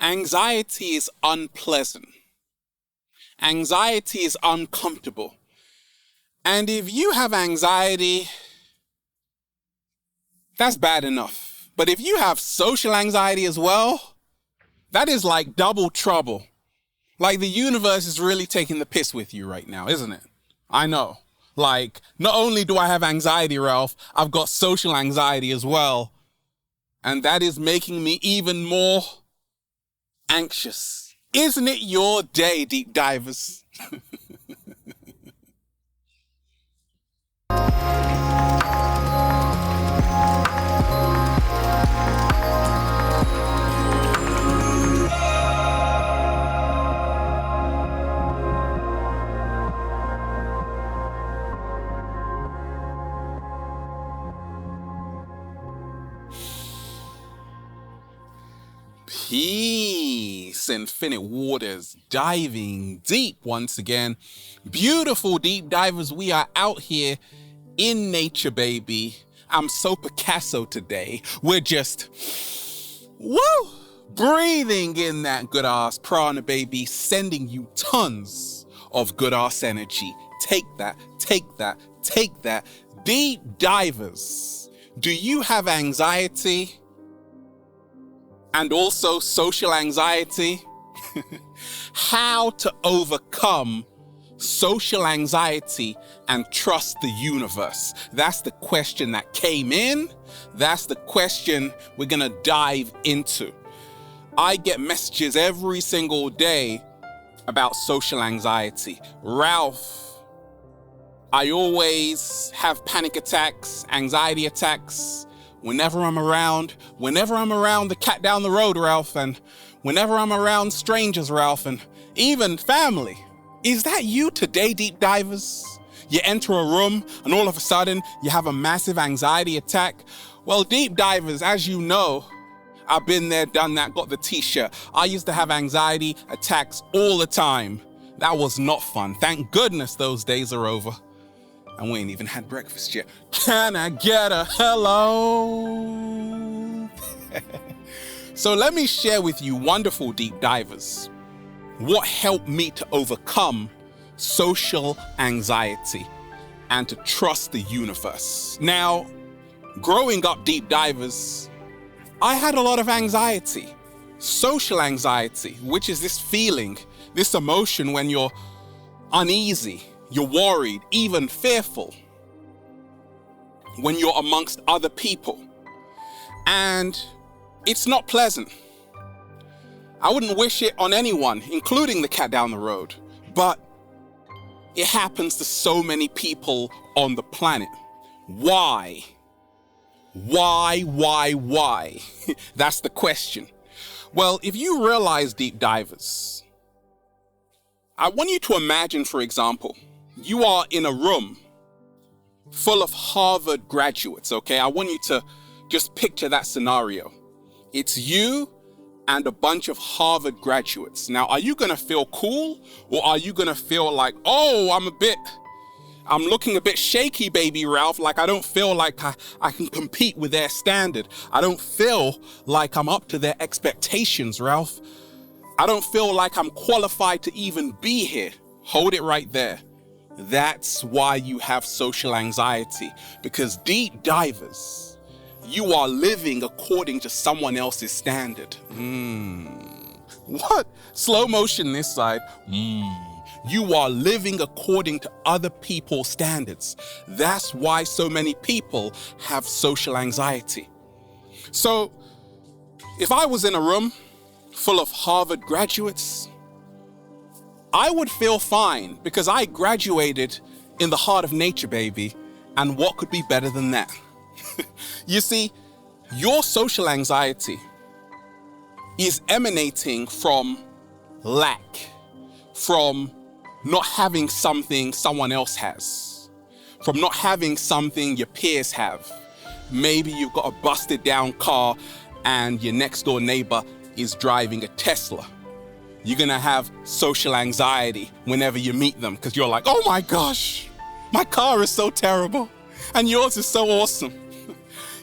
Anxiety is unpleasant. Anxiety is uncomfortable. And if you have anxiety, that's bad enough. But if you have social anxiety as well, that is like double trouble. Like the universe is really taking the piss with you right now, isn't it? I know. Like, not only do I have anxiety, Ralph, I've got social anxiety as well. And that is making me even more anxious. Isn't it your day, deep divers? Peace, infinite waters, diving deep once again. Beautiful deep divers, we are out here in nature, baby. I'm so Picasso today. We're just, woo, breathing in that good ass prana, baby, sending you tons of good ass energy. Take that, take that, take that. Deep divers, do you have anxiety? And also social anxiety? How to overcome social anxiety and trust the universe? That's the question that came in. That's the question we're gonna dive into. I get messages every single day about social anxiety. Ralph, I always have panic attacks, anxiety attacks, whenever I'm around the cat down the road, Ralph, and whenever I'm around strangers, Ralph, and even family. Is that you today, deep divers? You enter a room and all of a sudden you have a massive anxiety attack? Well, deep divers, as you know, I've been there, done that, got the t-shirt. I used to have anxiety attacks all the time. That was not fun. Thank goodness those days are over. And we ain't even had breakfast yet. Can I get a hello? So let me share with you, wonderful deep divers, what helped me to overcome social anxiety and to trust the universe. Now, growing up, deep divers, I had a lot of anxiety, social anxiety, which is this feeling, this emotion when you're uneasy, you're worried, even fearful, when you're amongst other people. And it's not pleasant. I wouldn't wish it on anyone, including the cat down the road, but it happens to so many people on the planet. Why? Why? That's the question. Well, if you realize, deep divers, I want you to imagine, for example, you are in a room full of Harvard graduates, okay? I want you to just picture that scenario. It's you and a bunch of Harvard graduates. Now, are you gonna feel cool, or are you gonna feel like, oh, I'm looking a bit shaky, baby Ralph, like I don't feel like I can compete with their standard. I don't feel like I'm up to their expectations, Ralph. I don't feel like I'm qualified to even be here. Hold it right there. That's why you have social anxiety, because deep divers, you are living according to someone else's standard. What? Slow motion this side. You are living according to other people's standards. That's why so many people have social anxiety. So if I was in a room full of Harvard graduates, I would feel fine because I graduated in the heart of nature, baby. And what could be better than that? You see, your social anxiety is emanating from lack, from not having something someone else has, from not having something your peers have. Maybe you've got a busted down car and your next door neighbor is driving a Tesla. You're gonna have social anxiety whenever you meet them because you're like, oh my gosh, my car is so terrible and yours is so awesome.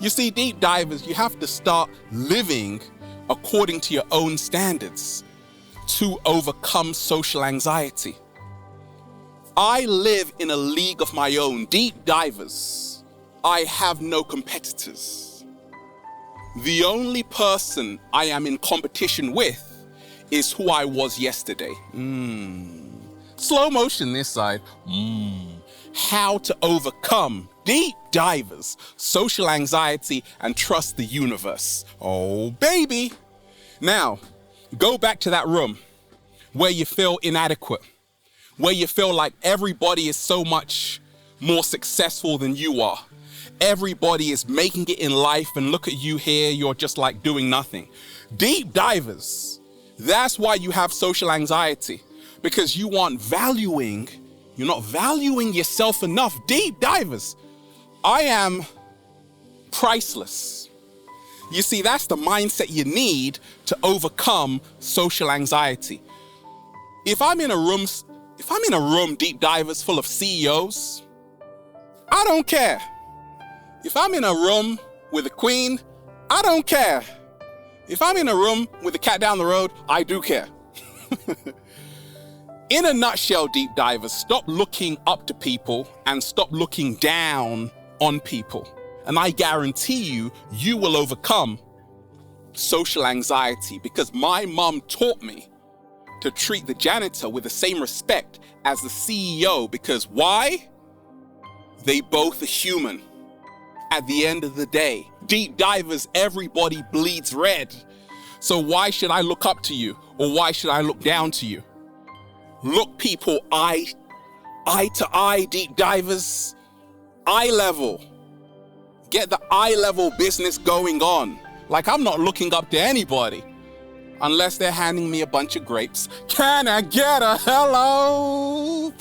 You see, deep divers, you have to start living according to your own standards to overcome social anxiety. I live in a league of my own, deep divers. I have no competitors. The only person I am in competition with is who I was yesterday. Slow motion this side. How to overcome, deep divers, social anxiety and trust the universe. Oh, baby. Now, go back to that room where you feel inadequate, where you feel like everybody is so much more successful than you are. Everybody is making it in life, and look at you here, you're just like doing nothing. Deep divers, that's why you have social anxiety, because you aren't valuing, you're not valuing yourself enough. Deep divers, I am priceless. You see, that's the mindset you need to overcome social anxiety. If I'm in a room, deep divers, full of CEOs, I don't care. If I'm in a room with a queen, I don't care. If I'm in a room with a cat down the road, I do care. In a nutshell, deep divers, stop looking up to people and stop looking down on people. And I guarantee you, you will overcome social anxiety, because my mom taught me to treat the janitor with the same respect as the CEO. Because why? They both are human. At the end of the day, deep divers, everybody bleeds red. So why should I look up to you, or why should I look down to you? Look people eye to eye, deep divers, eye level. Get the eye level business going on. Like, I'm not looking up to anybody unless they're handing me a bunch of grapes. Can I get a hello?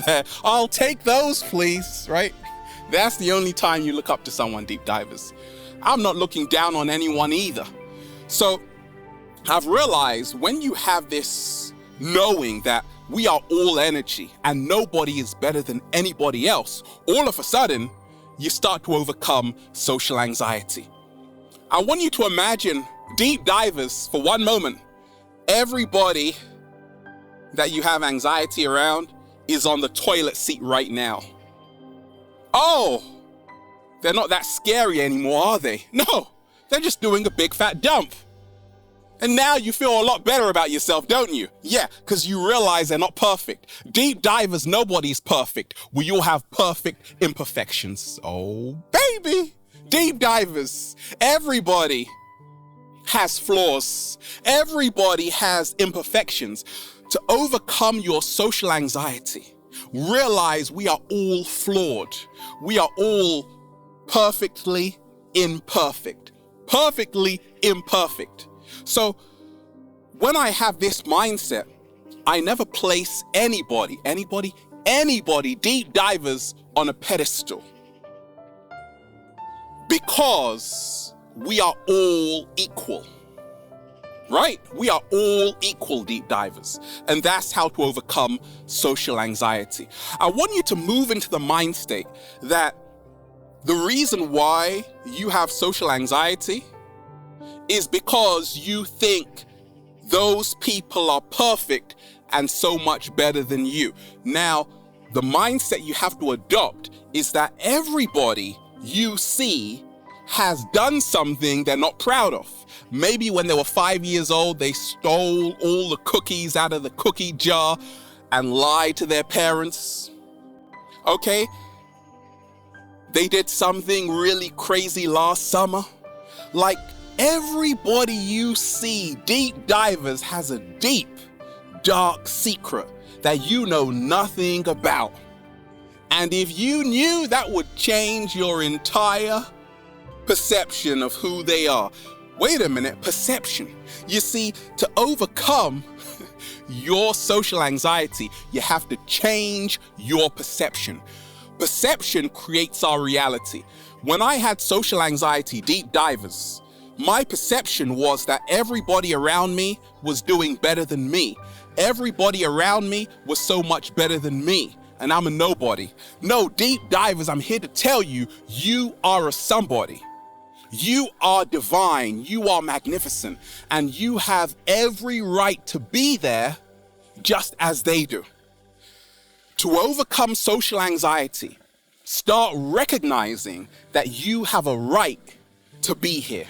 I'll take those, please, right? That's the only time you look up to someone, deep divers. I'm not looking down on anyone either. So I've realized when you have this knowing that we are all energy and nobody is better than anybody else, all of a sudden, you start to overcome social anxiety. I want you to imagine, deep divers, for one moment, everybody that you have anxiety around is on the toilet seat right now. Oh, they're not that scary anymore, are they? No, they're just doing a big fat dump. And now you feel a lot better about yourself, don't you? Yeah, because you realize they're not perfect. Deep divers, nobody's perfect. We all have perfect imperfections. Oh, baby. Deep divers, everybody has flaws. Everybody has imperfections. To overcome your social anxiety, realize we are all flawed. We are all perfectly imperfect. Perfectly imperfect. So when I have this mindset, I never place anybody, deep divers, on a pedestal. Because we are all equal, right? We are all equal, deep divers. And that's how to overcome social anxiety. I want you to move into the mind state that the reason why you have social anxiety is because you think those people are perfect and so much better than you. Now, the mindset you have to adopt is that everybody you see has done something they're not proud of. Maybe when they were 5 years old, they stole all the cookies out of the cookie jar and lied to their parents. Okay? They did something really crazy last summer. Like, everybody you see, deep divers, has a deep, dark secret that you know nothing about. And if you knew, that would change your entire perception of who they are. Wait a minute, perception. You see, to overcome your social anxiety, you have to change your perception. Perception creates our reality. When I had social anxiety, deep divers, my perception was that everybody around me was doing better than me. Everybody around me was so much better than me, and I'm a nobody. No, deep divers, I'm here to tell you, you are a somebody. You are divine, you are magnificent, and you have every right to be there just as they do. To overcome social anxiety, start recognizing that you have a right to be here.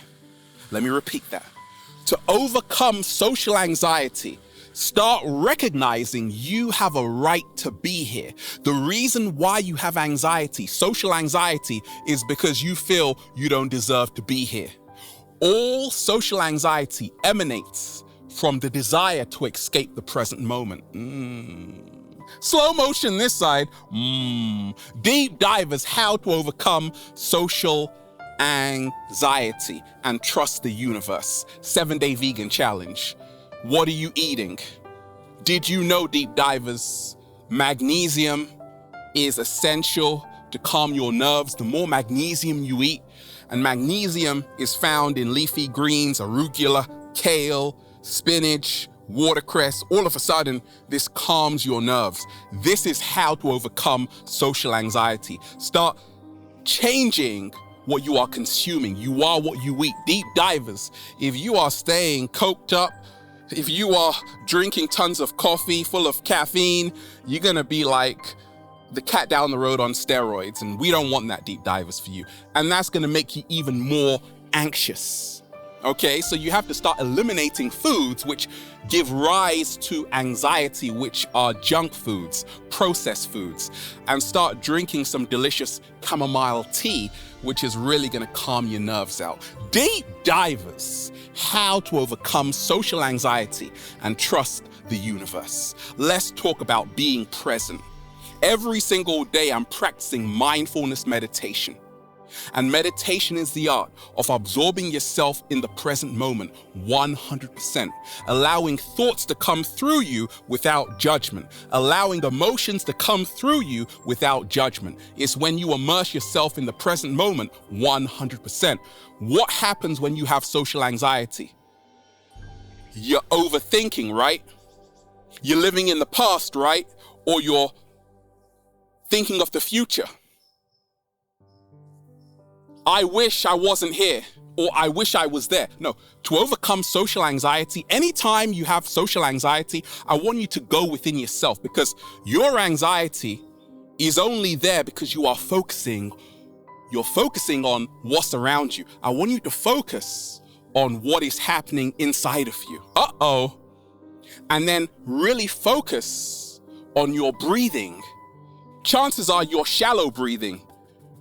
Let me repeat that. To overcome social anxiety, start recognizing you have a right to be here. The reason why you have anxiety, social anxiety, is because you feel you don't deserve to be here. All social anxiety emanates from the desire to escape the present moment. Slow motion this side. Deep divers, how to overcome social anxiety and trust the universe. 7-day vegan challenge. What are you eating? Did you know, deep divers, magnesium is essential to calm your nerves? The more magnesium you eat, and magnesium is found in leafy greens, arugula, kale, spinach, watercress. All of a sudden, this calms your nerves. This is how to overcome social anxiety. Start changing what you are consuming. You are what you eat. Deep divers, if you are staying coked up, if you are drinking tons of coffee full of caffeine, you're gonna be like the cat down the road on steroids, and we don't want that, deep divers, for you. And that's gonna make you even more anxious. Okay, so you have to start eliminating foods which give rise to anxiety, which are junk foods, processed foods, and start drinking some delicious chamomile tea, which is really gonna calm your nerves out. Deep divers, how to overcome social anxiety and trust the universe. Let's talk about being present. Every single day I'm practicing mindfulness meditation. And meditation is the art of absorbing yourself in the present moment 100%, allowing thoughts to come through you without judgment, allowing emotions to come through you without judgment. It's when you immerse yourself in the present moment 100%. What happens when you have social anxiety? You're overthinking, right? You're living in the past, right? Or you're thinking of the future. I wish I wasn't here, or I wish I was there. No, to overcome social anxiety, anytime you have social anxiety, I want you to go within yourself, because your anxiety is only there because you're focusing on what's around you. I want you to focus on what is happening inside of you. And then really focus on your breathing. Chances are you're shallow breathing.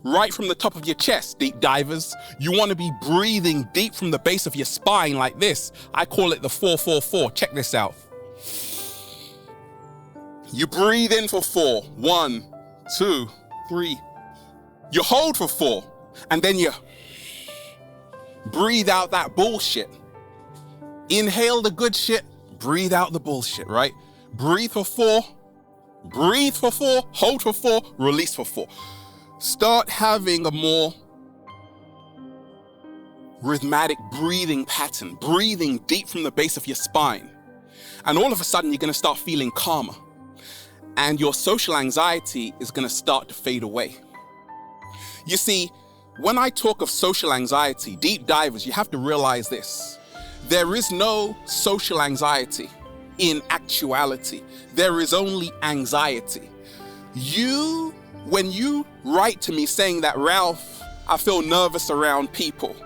Right from the top of your chest, deep divers. You want to be breathing deep from the base of your spine like this. I call it the 4-4-4. Check this out. You breathe in for 4. 1, 2, 3. You hold for 4. And then you breathe out that bullshit. Inhale the good shit, breathe out the bullshit, right? Breathe for 4. Breathe for 4. Hold for 4. Release for 4. Start having a more rhythmic breathing pattern, breathing deep from the base of your spine. And all of a sudden, you're going to start feeling calmer. And your social anxiety is going to start to fade away. You see, when I talk of social anxiety, deep divers, you have to realize this. There is no social anxiety in actuality. There is only anxiety. When you write to me saying that, Ralph, I feel nervous around people,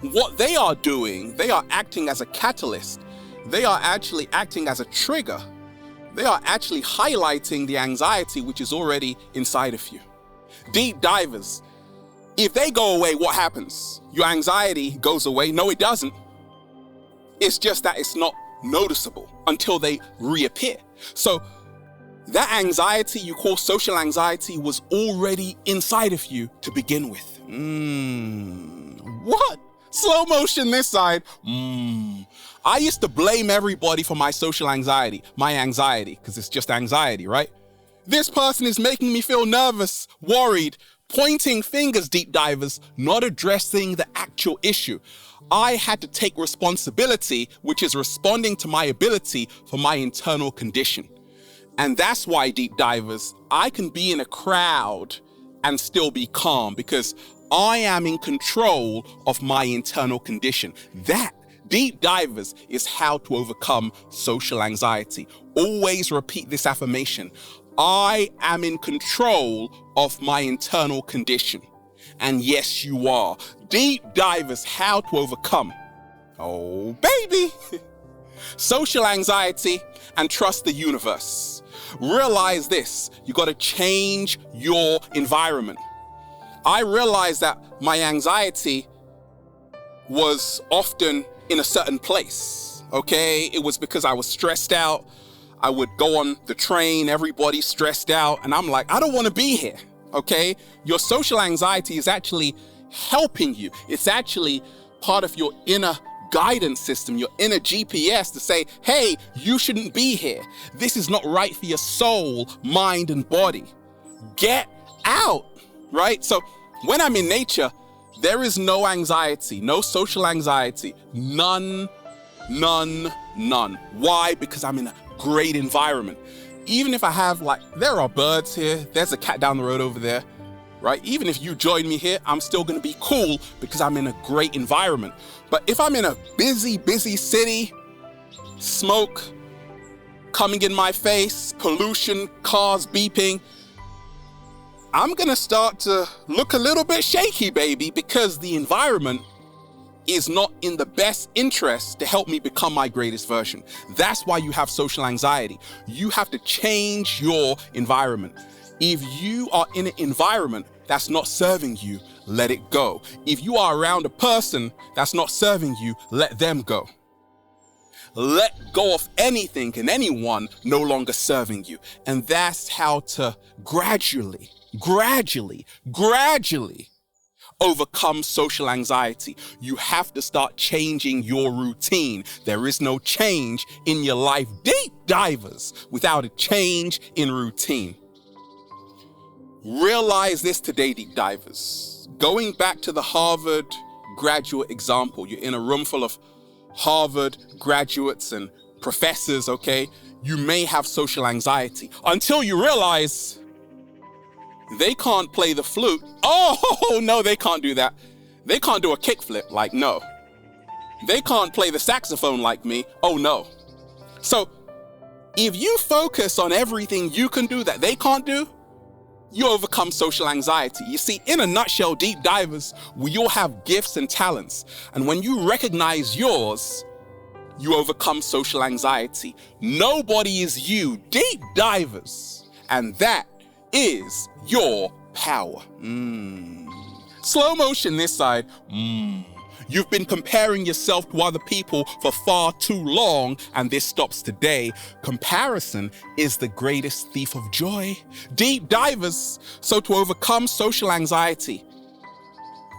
what they are doing, they are acting as a catalyst. They are actually acting as a trigger. They are actually highlighting the anxiety which is already inside of you. Deep divers, if they go away, what happens? Your anxiety goes away? No, it doesn't. It's just that it's not noticeable until they reappear. So that anxiety you call social anxiety was already inside of you to begin with. What? Slow motion this side. I used to blame everybody for my social anxiety, because it's just anxiety, right? This person is making me feel nervous, worried, pointing fingers, deep divers, not addressing the actual issue. I had to take responsibility, which is responding to my ability for my internal condition. And that's why, deep divers, I can be in a crowd and still be calm, because I am in control of my internal condition. That, deep divers, is how to overcome social anxiety. Always repeat this affirmation. I am in control of my internal condition. And yes, you are. Deep divers, how to overcome. Oh, baby. Social anxiety and trust the universe. Realize this, you got to change your environment. I realized that my anxiety was often in a certain place, okay? It was because I was stressed out. I would go on the train, everybody's stressed out, and I'm like, I don't want to be here, okay? Your social anxiety is actually helping you. It's actually part of your inner guidance system, your inner GPS to say, hey, you shouldn't be here. This is not right for your soul, mind, and body. Get out, right? So when I'm in nature, there is no anxiety, no social anxiety, none. Why? Because I'm in a great environment. Even if I have, there are birds here, there's a cat down the road over there, right? Even if you join me here, I'm still gonna be cool because I'm in a great environment. But if I'm in a busy city, smoke coming in my face, pollution, cars beeping, I'm gonna start to look a little bit shaky, baby, because the environment is not in the best interest to help me become my greatest version. That's why you have social anxiety. You have to change your environment. If you are in an environment that's not serving you, let it go. If you are around a person that's not serving you, let them go. Let go of anything and anyone no longer serving you. And that's how to gradually overcome social anxiety. You have to start changing your routine. There is no change in your life, deep divers, without a change in routine. Realize this today, deep divers. Going back to the Harvard graduate example, you're in a room full of Harvard graduates and professors, okay? You may have social anxiety until you realize they can't play the flute. Oh, no, they can't do that. They can't do a kickflip, no. They can't play the saxophone like me. Oh, no. So if you focus on everything you can do that they can't do, you overcome social anxiety. You see, in a nutshell, deep divers, we all have gifts and talents. And when you recognize yours, you overcome social anxiety. Nobody is you, deep divers. And that is your power. Slow motion this side. You've been comparing yourself to other people for far too long, and this stops today. Comparison is the greatest thief of joy. Deep divers. So to overcome social anxiety,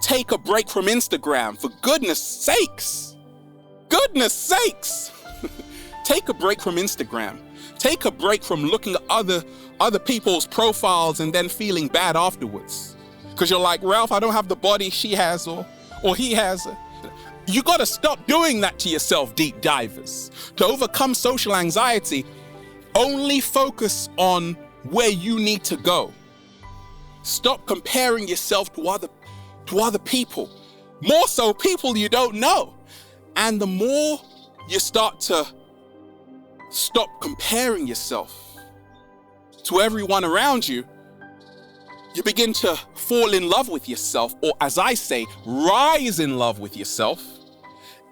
take a break from Instagram, for goodness sakes. Goodness sakes. Take a break from Instagram. Take a break from looking at other people's profiles and then feeling bad afterwards. Because you're like, Ralph, I don't have the body she has or he has. You got to stop doing that to yourself, deep divers. To overcome social anxiety, only focus on where you need to go. Stop comparing yourself to other people. More so people you don't know. And the more you start to stop comparing yourself to everyone around you, you begin to fall in love with yourself, or as I say, rise in love with yourself,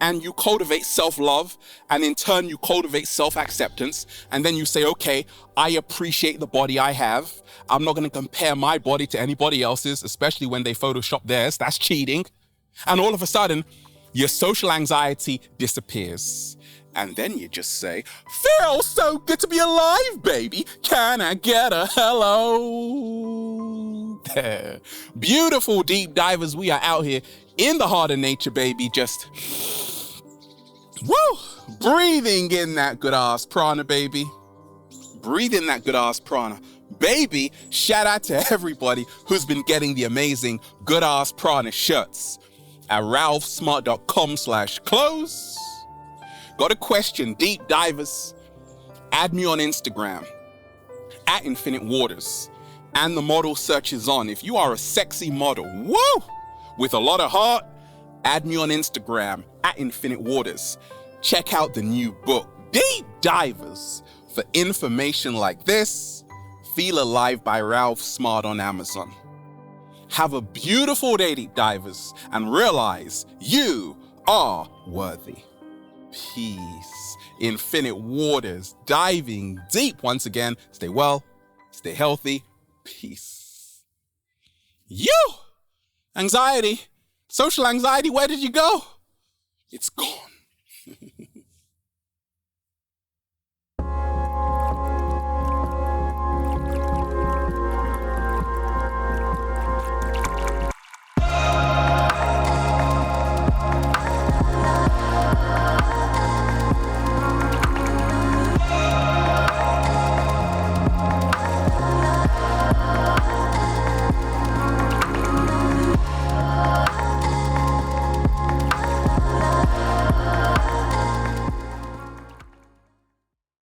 and you cultivate self-love, and in turn you cultivate self-acceptance, and then you say, okay, I appreciate the body I have. I'm not going to compare my body to anybody else's, especially when they Photoshop theirs. That's cheating. And all of a sudden, your social anxiety disappears. And then you just say, feels so good to be alive, baby. Can I get a hello? There. Beautiful deep divers, we are out here in the heart of nature, baby. Just, breathing in that good ass prana, baby. Breathe in that good ass prana. Baby, shout out to everybody who's been getting the amazing good ass prana shirts at ralphsmart.com/clothes. Got a question, deep divers? Add me on Instagram at Infinite Waters, and the model search is on. If you are a sexy model, with a lot of heart, add me on Instagram at Infinite Waters. Check out the new book, Deep Divers. For information like this, Feel Alive by Ralph Smart on Amazon. Have a beautiful day, Deep Divers, and realize you are worthy. Peace. Infinite Waters, diving deep once again. Stay well, stay healthy. Peace. You! Anxiety. Social anxiety, where did you go? It's gone.